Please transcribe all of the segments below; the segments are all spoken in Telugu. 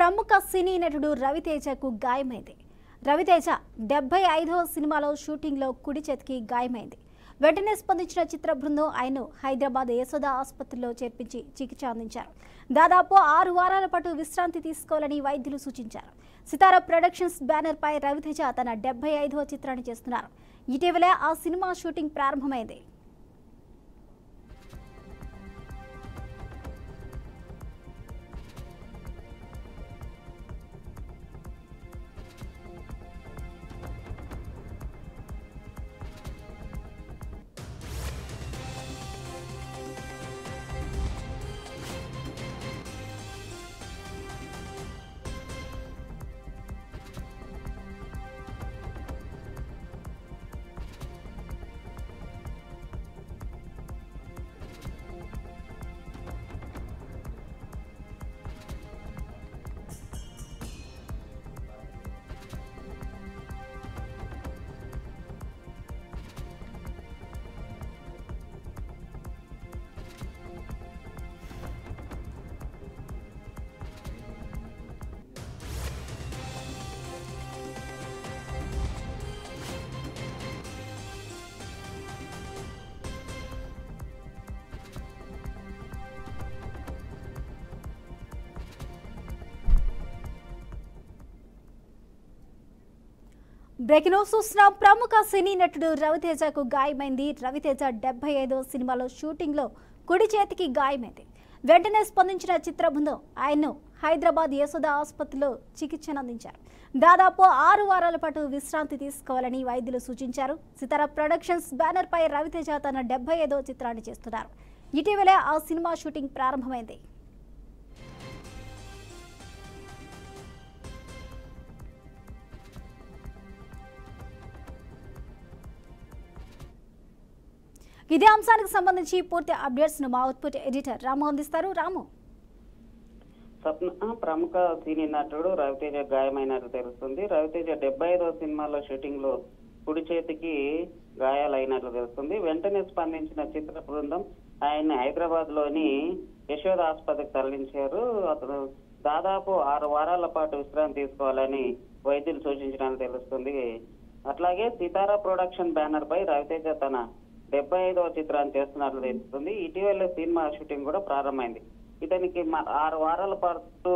ప్రముఖ సినీ నటుడు రవితేజకు గాయమైంది. రవితేజ 75వ సినిమాలో షూటింగ్లో కుడి చేతికి గాయమైంది. వెంటనే స్పందించిన చిత్ర బృందం ఆయన్ను హైదరాబాద్ యశోద ఆసుపత్రిలో చేర్పించి చికిత్స అందించారు. దాదాపు 6 వారాల పాటు విశ్రాంతి తీసుకోవాలని వైద్యులు సూచించారు. సితారా ప్రొడక్షన్స్ బ్యానర్ పై రవితేజ తన 75వ చిత్రాన్ని చేస్తున్నారు. ఇటీవల ఆ సినిమా షూటింగ్ ప్రారంభమైంది. బ్రేకింగ్ న్యూస్ చూసిన ప్రముఖ సినీ నటుడు రవితేజకు గాయమైంది. రవితేజ 75వ సినిమాలో షూటింగ్లో కుడి చేతికి గాయమైంది. వెంటనే స్పందించిన చిత్ర బృందం ఆయన్ను హైదరాబాద్ యశోద ఆసుపత్రిలో చికిత్సను అందించారు. దాదాపు 6 వారాల పాటు విశ్రాంతి తీసుకోవాలని వైద్యులు సూచించారు. సితారా ప్రొడక్షన్స్ బ్యానర్ పై రవితేజ తన 75వ చిత్రాన్ని చేస్తున్నారు. ఇటీవలే ఆ సినిమా షూటింగ్ ప్రారంభమైంది. ఇదే అంశానికి సంబంధించి పూర్తి అప్డేట్స్ ను మా అవుట్పుట్ ఎడిటర్ రాము అందిస్తారు. రాము, ప్రముఖ సినీ నటుడు రవితేజ గాయమైనట్టు తెలుస్తుంది. రవితేజ 75వ సినిమాలో షూటింగ్ లో కుడి చేతికి గాయాలైనట్లు తెలుస్తుంది. వెంటనే స్పందించిన చిత్ర బృందం ఆయన్ని హైదరాబాద్ లోని యశోద ఆసుపత్రికి తరలించారు. అతను దాదాపు 6 వారాల పాటు విశ్రాంతి తీసుకోవాలని వైద్యులు సూచించినట్లు తెలుస్తుంది. అట్లాగే సితారా ప్రొడక్షన్ బ్యానర్ పై రవితేజ తన 75వ చిత్రాన్ని చేస్తున్నట్లు తెలుస్తుంది. ఇటీవల సినిమా షూటింగ్ కూడా ప్రారంభమైంది. ఇతనికి 6 వారాల పాటు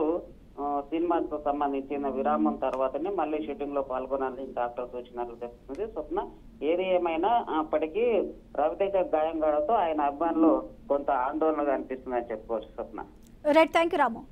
సినిమాకు సంబంధించిన విరామం తర్వాతనే మళ్ళీ షూటింగ్ లో పాల్గొనాలని డాక్టర్ సూచించినట్లు తెలుస్తుంది. స్వప్న, ఏది ఏమైనా అప్పటికి రవితేజ గాయం కావడంతో ఆయన అభిమానులు కొంత ఆందోళనగా అనిపిస్తుందని చెప్పుకోవచ్చు. స్వప్న, రైట్, థ్యాంక్ యూ రాము.